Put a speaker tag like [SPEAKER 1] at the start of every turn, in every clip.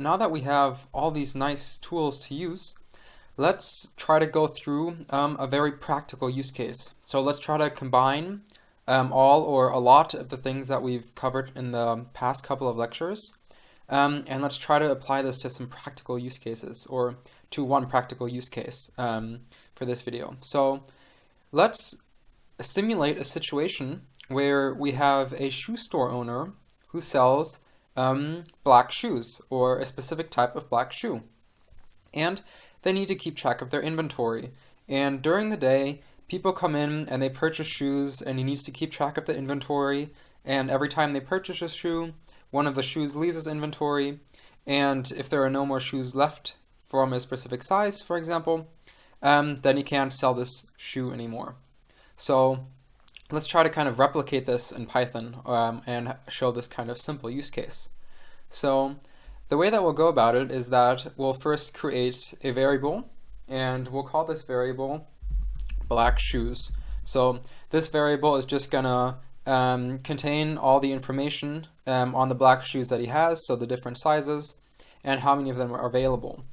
[SPEAKER 1] now that we have all these nice tools to use, let's try to go through a very practical use case. So let's try to combine all or a lot of the things that we've covered in the past couple of lectures, and let's try to apply this to some practical use cases, or to one practical use case for this video. So let's simulate a situation where we have a shoe store owner who sells black shoes, or a specific type of black shoe. And they need to keep track of their inventory. And during the day, people come in and they purchase shoes, and he needs to keep track of the inventory. And every time they purchase a shoe, one of the shoes leaves his inventory. And if there are no more shoes left from a specific size, for example, then he can't sell this shoe anymore. So let's try to kind of replicate this in Python and show this kind of simple use case. So the way that we'll go about it is that we'll first create a variable, and we'll call this variable black shoes. So this variable is just gonna contain all the information on the black shoes that he has, so the different sizes and how many of them are available.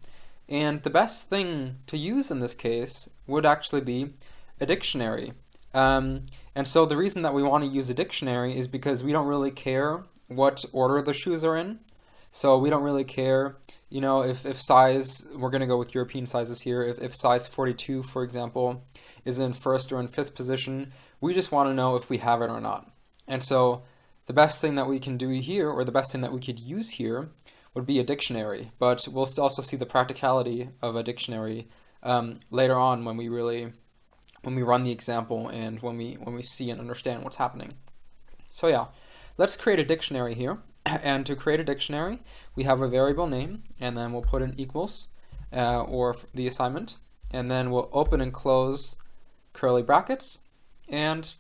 [SPEAKER 1] And the best thing to use in this case would actually be a dictionary. And so the reason that we want to use a dictionary is because we don't really care what order the shoes are in. So we don't really care, you know, if size, we're going to go with European sizes here, if size 42, for example, is in first or in fifth position, we just want to know if we have it or not. And so the best thing that we can do here, or the best thing that we could use here, would be a dictionary. But we'll also see the practicality of a dictionary later on when we run the example and when we see and understand what's happening. So yeah, let's create a dictionary here. And to create a dictionary, we have a variable name, and then we'll put in equals, or the assignment, and then we'll open and close curly brackets, and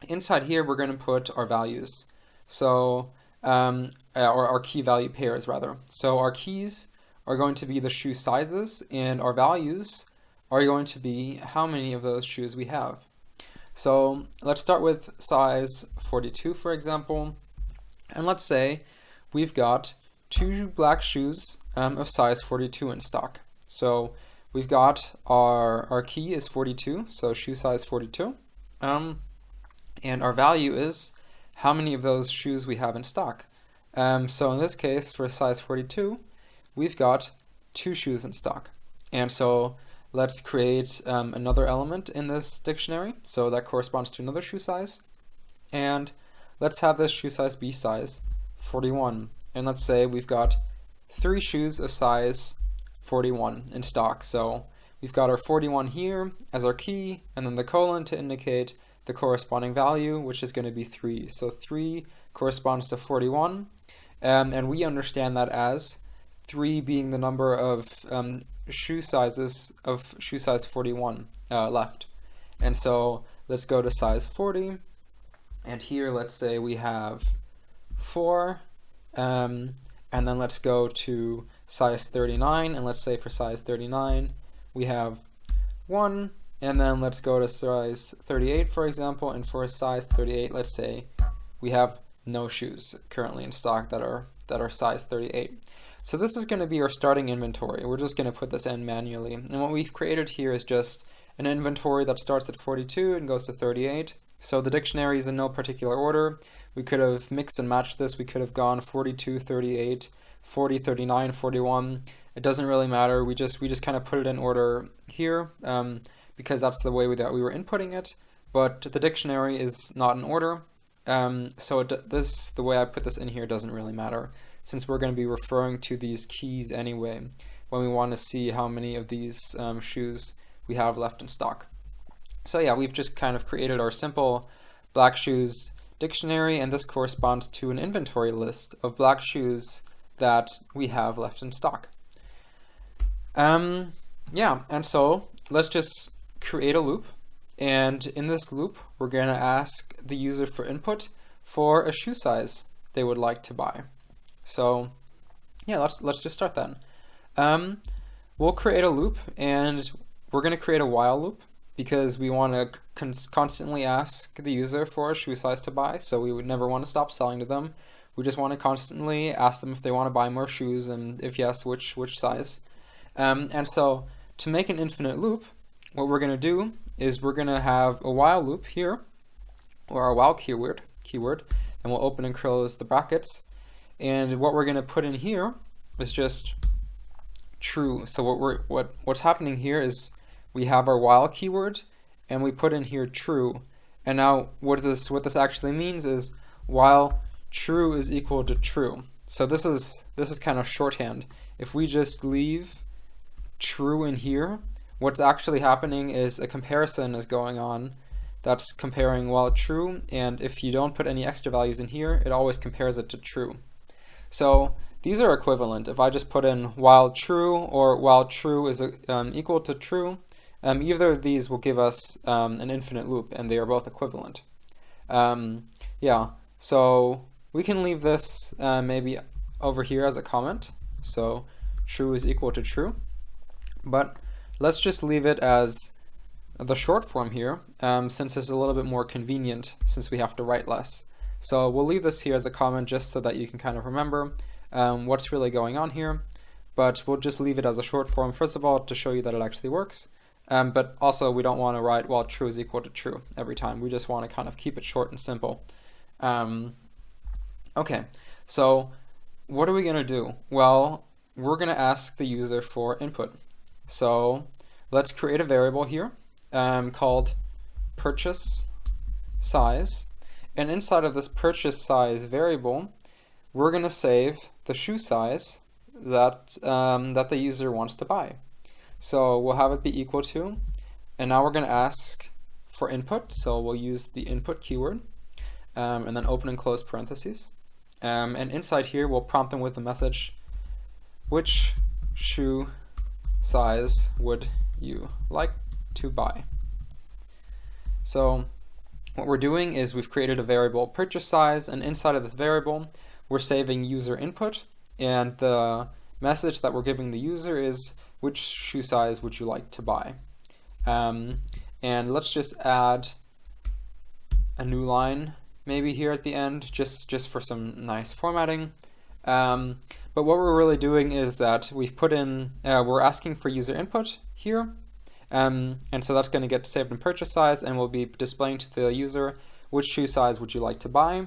[SPEAKER 1] inside here we're going to put our values. So, or our key value pairs rather. So our keys are going to be the shoe sizes, and our values are going to be how many of those shoes we have. So let's start with size 42, for example. And let's say we've got two black shoes of size 42 in stock. So we've got our key is 42, so shoe size 42. And our value is how many of those shoes we have in stock. So in this case, for size 42, we've got 2 shoes in stock. And so let's create another element in this dictionary, so that corresponds to another shoe size. And let's have this shoe size be size 41. And let's say we've got 3 shoes of size 41 in stock. So we've got our 41 here as our key, and then the colon to indicate the corresponding value, which is going to be 3. So 3 corresponds to 41. And we understand that as 3 being the number of shoe sizes of shoe size 41 left. And so let's go to size 40, and here let's say we have 4, and then let's go to size 39, and let's say for size 39 we have 1, and then let's go to size 38, for example, and for size 38 let's say we have no shoes currently in stock that are size 38. So this is going to be our starting inventory. We're just going to put this in manually. And what we've created here is just an inventory that starts at 42 and goes to 38. So the dictionary is in no particular order. We could have mixed and matched this. We could have gone 42, 38, 40, 39, 41. It doesn't really matter. We just kind of put it in order here because that's the way that we were inputting it. But the dictionary is not in order. So the way I put this in here doesn't really matter, since we're going to be referring to these keys anyway when we want to see how many of these shoes we have left in stock. So yeah, we've just kind of created our simple black shoes dictionary, and this corresponds to an inventory list of black shoes that we have left in stock. Yeah, and so let's just create a loop, and in this loop we're going to ask the user for input for a shoe size they would like to buy. So yeah, let's just start then. We'll create a loop, and we're going to create a while loop because we want to constantly ask the user for a shoe size to buy, so we would never want to stop selling to them. We just want to constantly ask them if they want to buy more shoes, and if yes, which size. And so to make an infinite loop, what we're going to do is we're going to have a while loop here, or our while keyword, and we'll open and close the brackets. And what we're going to put in here is just true. So what's happening here is we have our while keyword, and we put in here true. And now what this actually means is while true is equal to true. So this is kind of shorthand. If we just leave true in here, what's actually happening is a comparison is going on that's comparing while true, and if you don't put any extra values in here, it always compares it to true. So these are equivalent. If I just put in while true or while true is equal to true, either of these will give us an infinite loop, and they are both equivalent. Yeah, so we can leave this maybe over here as a comment. So true is equal to true. But let's just leave it as the short form here, since it's a little bit more convenient since we have to write less. So we'll leave this here as a comment just so that you can kind of remember what's really going on here. But we'll just leave it as a short form, first of all, to show you that it actually works. But also we don't want to write while true is equal to true every time. We just want to kind of keep it short and simple. Okay, so what are we going to do? Well, we're going to ask the user for input. So let's create a variable here called purchase size. And inside of this purchase size variable, we're going to save the shoe size that the user wants to buy. So we'll have it be equal to, and now we're going to ask for input. So we'll use the input keyword, and then open and close parentheses. And inside here, we'll prompt them with the message, which shoe size would you like to buy? So what we're doing is we've created a variable purchase size, and inside of this variable, we're saving user input, and the message that we're giving the user is, which shoe size would you like to buy? And let's just add a new line maybe here at the end, just for some nice formatting. But what we're really doing is that we've put in, we're asking for user input here, and so that's going to get saved in purchase size, and we'll be displaying to the user, which shoe size would you like to buy?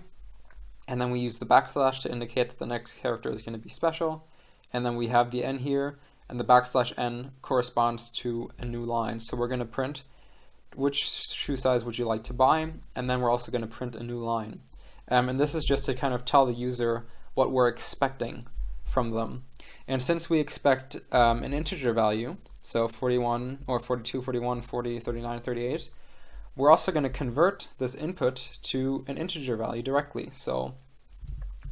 [SPEAKER 1] And then we use the backslash to indicate that the next character is going to be special, and then we have the n here, and the backslash n corresponds to a new line. So we're going to print, which shoe size would you like to buy? And then we're also going to print a new line. And this is just to kind of tell the user what we're expecting from them. And since we expect an integer value, so 41 or 42, 41, 40, 39, 38, we're also going to convert this input to an integer value directly. So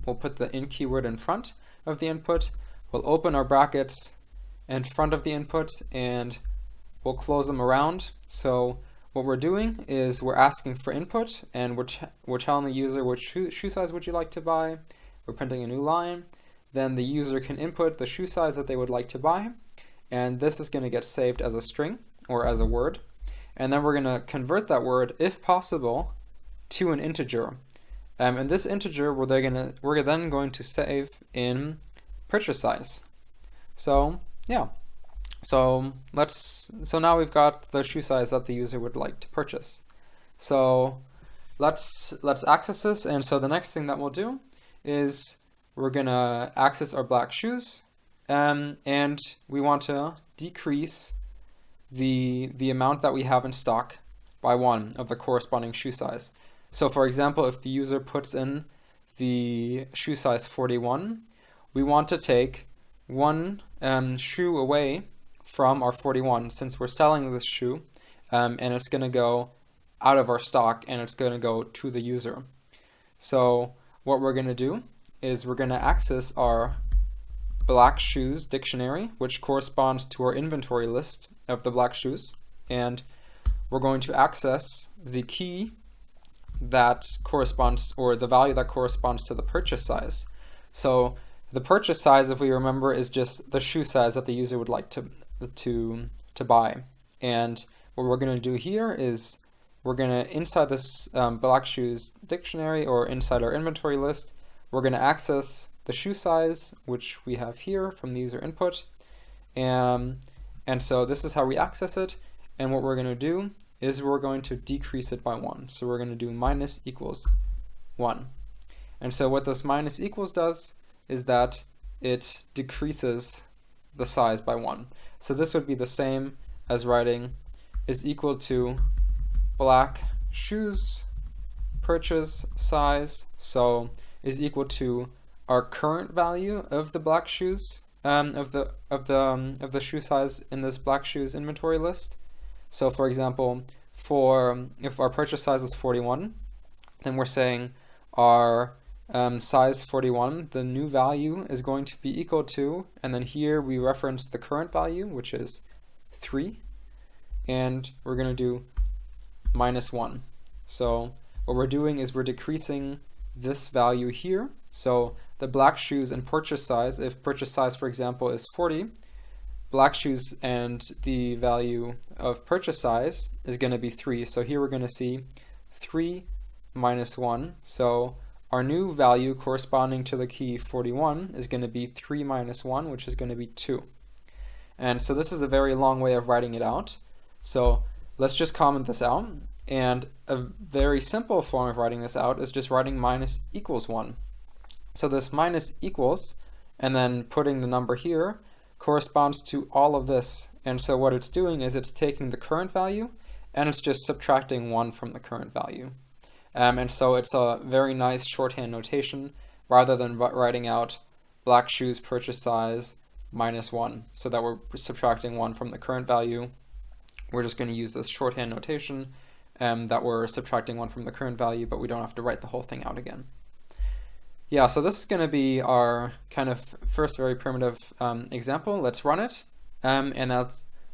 [SPEAKER 1] we'll put the in keyword in front of the input, we'll open our brackets in front of the input, and we'll close them around. So what we're doing is we're asking for input, and we're telling the user which shoe size would you like to buy. We're printing a new line. Then the user can input the shoe size that they would like to buy, and this is going to get saved as a string or as a word. And then we're going to convert that word, if possible, to an integer. And this integer we're then going to save in purchase size. So yeah, so now we've got the shoe size that the user would like to purchase. So let's access this. And so the next thing that we'll do is we're gonna access our black shoes, and we want to decrease the amount that we have in stock by 1 of the corresponding shoe size. So for example, if the user puts in the shoe size 41, we want to take 1 shoe away from our 41, since we're selling this shoe, and it's going to go out of our stock, and it's going to go to the user. So what we're going to do is we're going to access our black shoes dictionary, which corresponds to our inventory list of the black shoes, and we're going to access the key that corresponds, or the value that corresponds to the purchase size. So the purchase size, if we remember, is just the shoe size that the user would like to buy. And what we're going to do here is we're going to, inside this black shoes dictionary, or inside our inventory list, we're going to access the shoe size, which we have here from the user input. And so this is how we access it. And what we're going to do is we're going to decrease it by 1. So we're going to do minus equals 1. And so what this minus equals does is that it decreases the size by 1. So this would be the same as writing is equal to black shoes purchase size, so is equal to our current value of the black shoes, of the shoe size in this black shoes inventory list. So for example, if our purchase size is 41, then we're saying our size 41, the new value is going to be equal to, and then here we reference the current value, which is 3, and we're going to do minus 1. So what we're doing is we're decreasing this value here. So the black shoes and purchase size, if purchase size, for example, is 40, black shoes and the value of purchase size is going to be 3. So here we're going to see 3 minus 1. So our new value corresponding to the key 41 is going to be 3 minus 1, which is going to be 2. And so this is a very long way of writing it out. So let's just comment this out. And a very simple form of writing this out is just writing minus equals 1. So this minus equals, and then putting the number here, corresponds to all of this. And so what it's doing is it's taking the current value and it's just subtracting 1 from the current value. And so it's a very nice shorthand notation rather than writing out black shoes purchase size minus 1, so that we're subtracting 1 from the current value. We're just going to use this shorthand notation that we're subtracting 1 from the current value, but we don't have to write the whole thing out again. Yeah, so this is going to be our kind of first very primitive example. Let's run it, and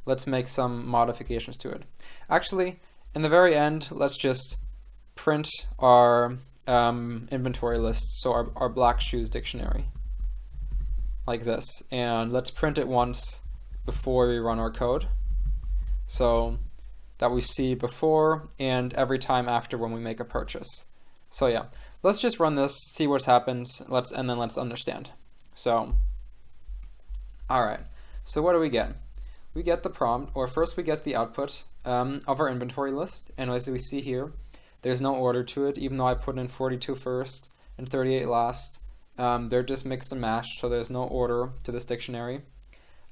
[SPEAKER 1] let's make some modifications to it. Actually, in the very end, let's just print our inventory list, so our black shoes dictionary, like this. And let's print it once before we run our code, so that we see before and every time after when we make a purchase. So yeah, let's just run this, see what happens, and then let's understand. So, alright, so what do we get? We get the prompt, or first we get the output of our inventory list, and as we see here, there's no order to it, even though I put in 42 first and 38 last. They're just mixed and matched, so there's no order to this dictionary,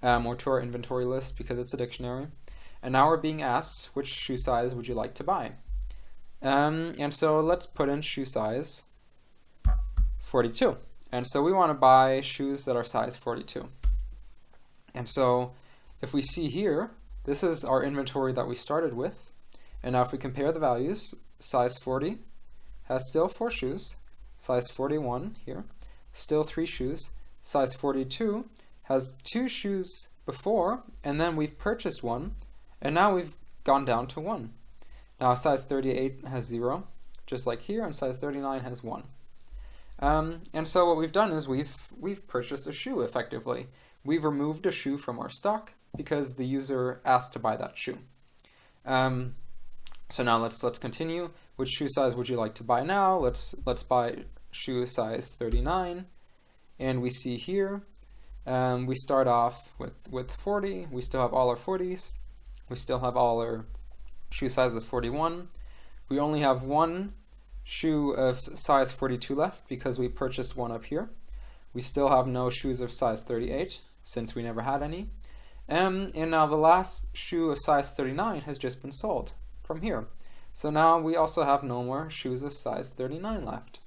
[SPEAKER 1] or to our inventory list, because it's a dictionary. And now we're being asked, which shoe size would you like to buy? And so let's put in shoe size 42. And so we want to buy shoes that are size 42. And so if we see here, this is our inventory that we started with. And now if we compare the values, size 40 has still 4 shoes, size 41 here, still 3 shoes, size 42 has 2 shoes before, and then we've purchased 1, and now we've gone down to 1. Now size 38 has 0, just like here, and size 39 has 1. And so what we've done is we've purchased a shoe effectively. We've removed a shoe from our stock because the user asked to buy that shoe. So now let's continue. Which shoe size would you like to buy now? Let's buy shoe size 39, and we see here we start off with 40. We still have all our 40s. We still have all our shoe size of 41. We only have one shoe of size 42 left because we purchased one up here. We still have no shoes of size 38 since we never had any. And now the last shoe of size 39 has just been sold from here. So now we also have no more shoes of size 39 left.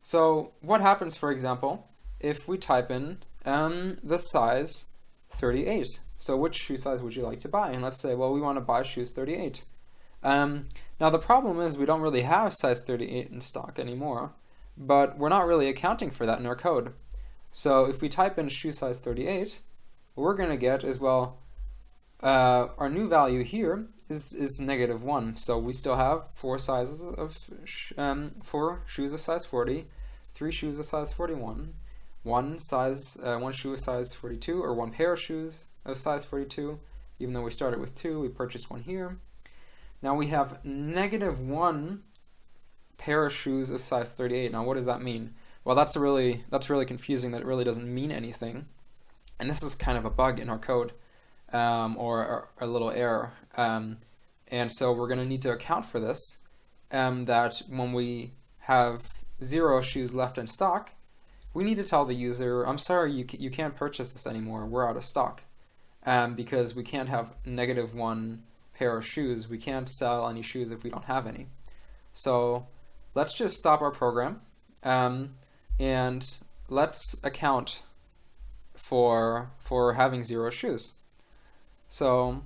[SPEAKER 1] So what happens, for example, if we type in the size 38? So which shoe size would you like to buy? And let's say, well, we want to buy shoes 38. Now the problem is we don't really have size 38 in stock anymore, but we're not really accounting for that in our code. So if we type in shoe size 38, what we're going to get is, well, our new value here is -1. So we still have 4 sizes of 4 shoes of size 40, 3 shoes of size 41, one shoe of size 42, or one pair of shoes of size 42. Even though we started with 2, we purchased 1 here. Now we have -1 pair of shoes of size 38. Now what does that mean? Well, that's really confusing. That it really doesn't mean anything. And this is kind of a bug in our code, or a little error. And so we're going to need to account for this, that when we have 0 shoes left in stock, we need to tell the user, I'm sorry, you can't purchase this anymore, we're out of stock. Because we can't have -1 pair of shoes. We can't sell any shoes if we don't have any. So let's just stop our program, and let's account for having 0 shoes. So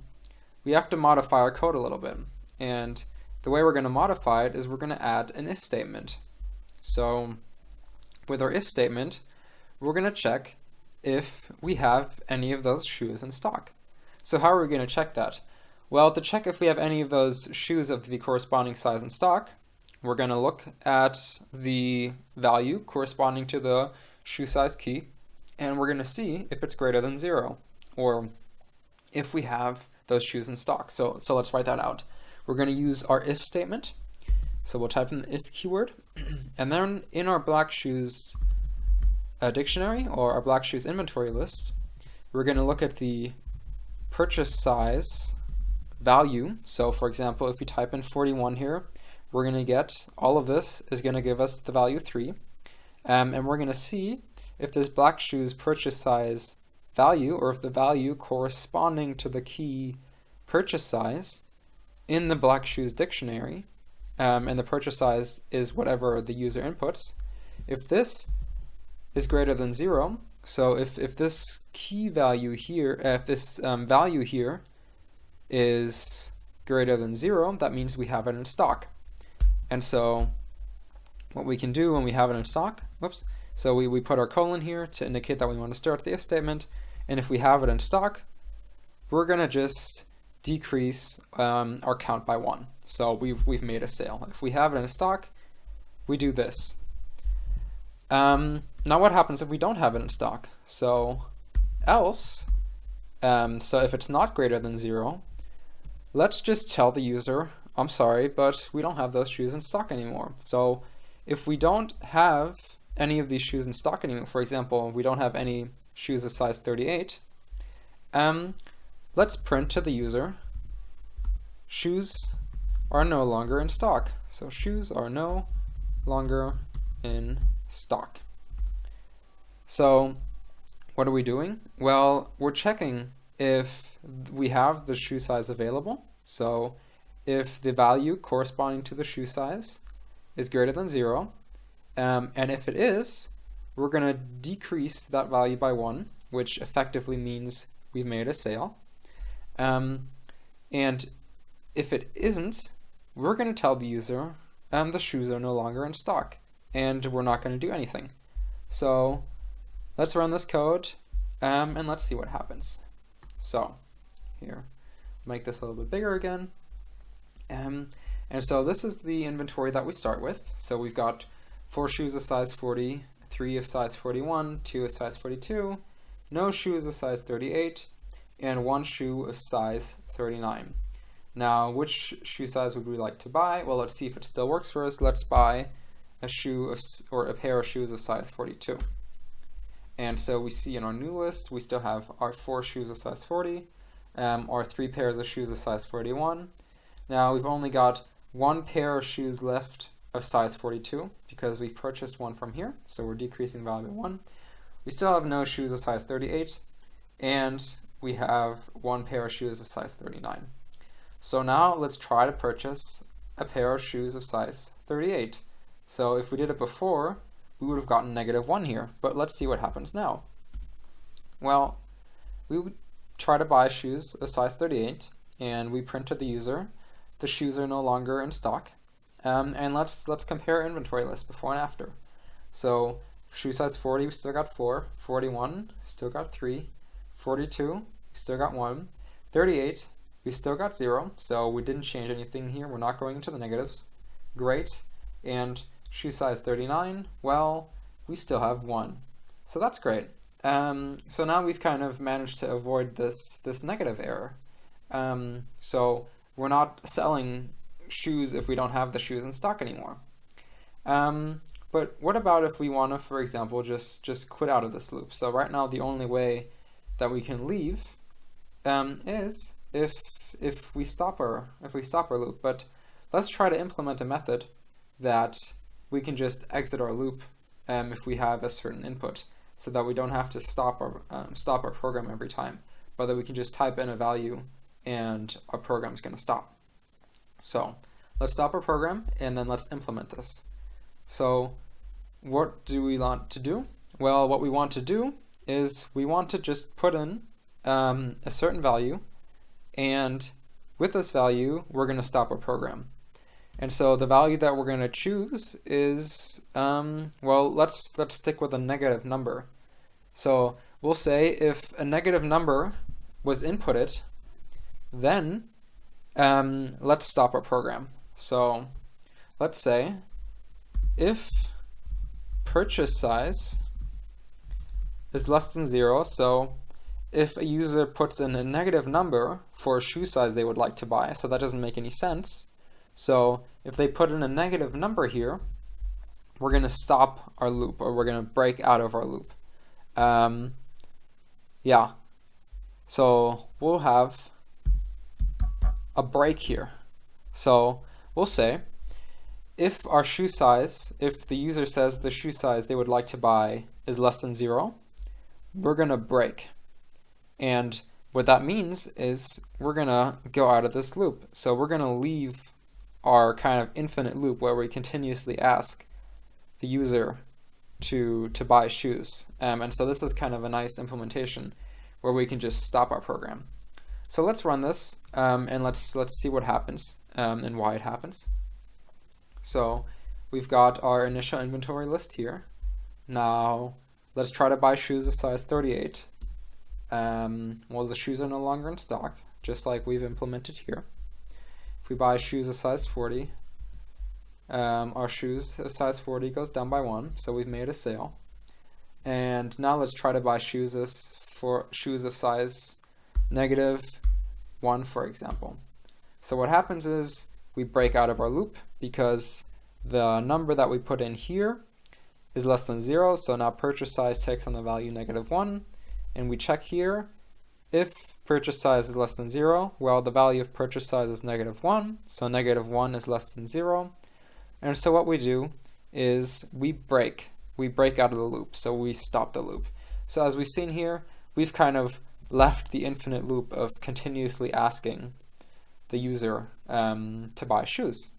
[SPEAKER 1] we have to modify our code a little bit, and the way we're going to modify it is we're going to add an if statement. So with our if statement, we're going to check if we have any of those shoes in stock. So how are we going to check that? Well, to check if we have any of those shoes of the corresponding size in stock, we're going to look at the value corresponding to the shoe size key, and we're going to see if it's greater than 0, or if we have those shoes in stock. So let's write that out. We're going to use our if statement. So we'll type in the if keyword, and then in our black shoes dictionary, or our black shoes inventory list, we're going to look at the purchase size value. So for example, if we type in 41 here, we're going to get all of this is going to give us the value 3, and we're going to see if this black shoes purchase size value, or if the value corresponding to the key purchase size in the black shoes dictionary, and the purchase size is whatever the user inputs, if this is greater than 0, so if this key value here, if this value here is greater than 0, that means we have it in stock. And so what we can do when we have it in stock, so we put our colon here to indicate that we want to start the if statement, and if we have it in stock, we're going to just decrease our count by 1. So we've made a sale. If we have it in stock, we do this. Now what happens if we don't have it in stock? So else, so if it's not greater than 0, let's just tell the user, I'm sorry, but we don't have those shoes in stock anymore. So if we don't have any of these shoes in stock anymore, for example, we don't have any shoes of size 38, let's print to the user, shoes are no longer in stock. So shoes are no longer in stock. So what are we doing? Well, we're checking if we have the shoe size available. So if the value corresponding to the shoe size is greater than 0, and if it is, we're going to decrease that value by 1, which effectively means we've made a sale. And if it isn't, we're going to tell the user the shoes are no longer in stock, and we're not going to do anything. So let's run this code, and let's see what happens. So here, make this a little bit bigger again. And so this is the inventory that we start with. So we've got 4 shoes of size 40, 3 of size 41, 2 of size 42, no shoes of size 38, and 1 shoe of size 39. Now, which shoe size would we like to buy? Well, let's see if it still works for us. Let's buy a shoe of, or a pair of shoes of size 42. And so we see in our new list, we still have our 4 shoes of size 40, our 3 pairs of shoes of size 41. Now we've only got 1 pair of shoes left of size 42 because we purchased 1 from here, so we're decreasing the value by 1. We still have no shoes of size 38, and we have 1 pair of shoes of size 39. So now let's try to purchase a pair of shoes of size 38. So if we did it before, we would have gotten -1 here, but let's see what happens now. Well, we would try to buy shoes of size 38, and we print to the user, the shoes are no longer in stock. And let's compare our inventory list before and after. So shoe size 40, we still got 4, 41, still got 3, 42, we still got 1, 38, we still got 0, so we didn't change anything here, we're not going into the negatives. Great. And shoe size 39, well, we still have 1. So that's great. So now we've kind of managed to avoid this negative error. So we're not selling shoes if we don't have the shoes in stock anymore. But what about if we want to, for example, just quit out of this loop? So right now the only way that we can leave is if we stop our loop. But let's try to implement a method that we can just exit our loop if we have a certain input, so that we don't have to stop our program every time, but that we can just type in a value and our program is going to stop. So let's stop our program and then let's implement this. So what do we want to do? Well, what we want to do is we want to just put in a certain value, and with this value we're going to stop our program. And so the value that we're going to choose is, well, let's stick with a negative number. So we'll say if a negative number was inputted, then let's stop our program. So let's say if purchase size is less than 0, so if a user puts in a negative number for a shoe size they would like to buy, so that doesn't make any sense. So if they put in a negative number here, we're going to stop our loop, or we're going to break out of our loop. Yeah, so we'll have a break here. So we'll say if the user says the shoe size they would like to buy is less than 0, we're going to break. And what that means is we're going to go out of this loop. So we're going to leave our kind of infinite loop where we continuously ask the user to buy shoes. And so this is kind of a nice implementation where we can just stop our program. So let's run this and let's see what happens and why it happens. So we've got our initial inventory list here. Now let's try to buy shoes a size 38. Well, the shoes are no longer in stock, just like we've implemented here. If we buy shoes a size 40, our shoes a size 40 goes down by 1, so we've made a sale. And now let's try to buy shoes of size -1, for example. So what happens is we break out of our loop because the number that we put in here is less than 0, so now purchase size takes on the value -1, and we check here. If purchase size is less than 0, well, the value of purchase size is -1, so -1 is less than 0. And so what we do is we break out of the loop, so we stop the loop. So as we've seen here, we've kind of left the infinite loop of continuously asking the user to buy shoes.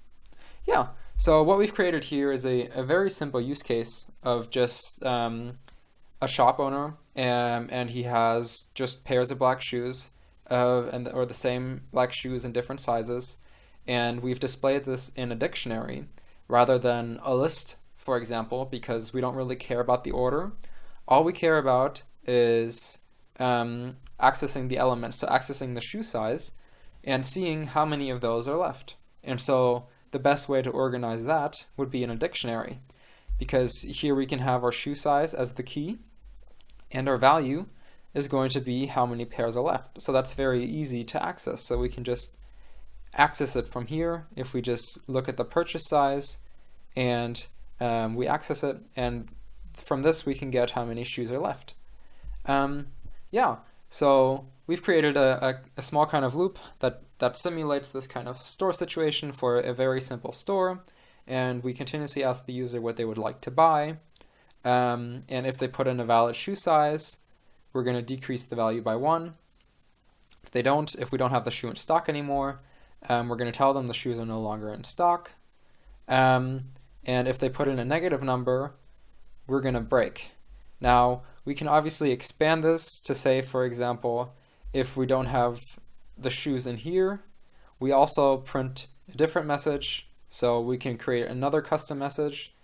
[SPEAKER 1] Yeah, so what we've created here is a very simple use case of just a shop owner, and he has just pairs of black shoes, or the same black shoes in different sizes, and we've displayed this in a dictionary rather than a list, for example, because we don't really care about the order. All we care about is accessing the elements, so accessing the shoe size and seeing how many of those are left. And so the best way to organize that would be in a dictionary, because here we can have our shoe size as the key, and our value is going to be how many pairs are left. So that's very easy to access. So we can just access it from here if we just look at the purchase size and we access it, and from this we can get how many shoes are left. Yeah, so we've created a small kind of loop that simulates this kind of store situation for a very simple store, and we continuously ask the user what they would like to buy, and if they put in a valid shoe size, we're going to decrease the value by 1. If we don't have the shoe in stock anymore, we're going to tell them the shoes are no longer in stock. And if they put in a negative number, we're going to break. Now, we can obviously expand this to say, for example, if we don't have the shoes in here, we also print a different message. So we can create another custom message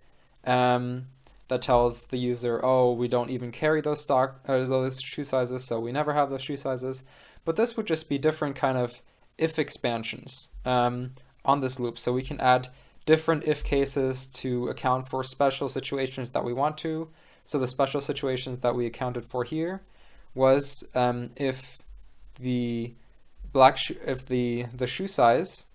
[SPEAKER 1] that tells the user, oh, we don't even carry those shoe sizes, so we never have those shoe sizes. But this would just be different kind of if expansions on this loop. So we can add different if cases to account for special situations that we want to. So the special situations that we accounted for here was if the shoe size,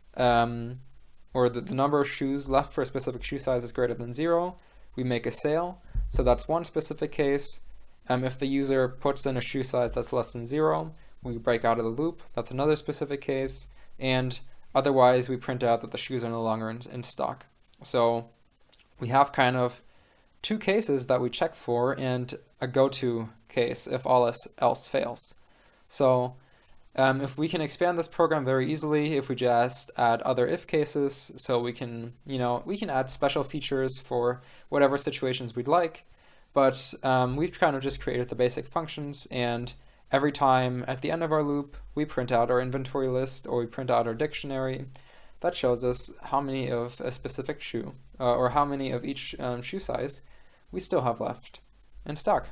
[SPEAKER 1] or the number of shoes left for a specific shoe size is greater than 0, we make a sale. So that's one specific case. If the user puts in a shoe size that's less than 0, we break out of the loop. That's another specific case. And otherwise, we print out that the shoes are no longer in stock. So we have kind of two cases that we check for and a go-to case if all else fails. So if we can expand this program very easily, if we just add other if cases, so we can add special features for whatever situations we'd like. But we've kind of just created the basic functions, and every time at the end of our loop, we print out our inventory list or we print out our dictionary. That shows us how many of a specific shoe, or how many of each shoe size we still have left in stock.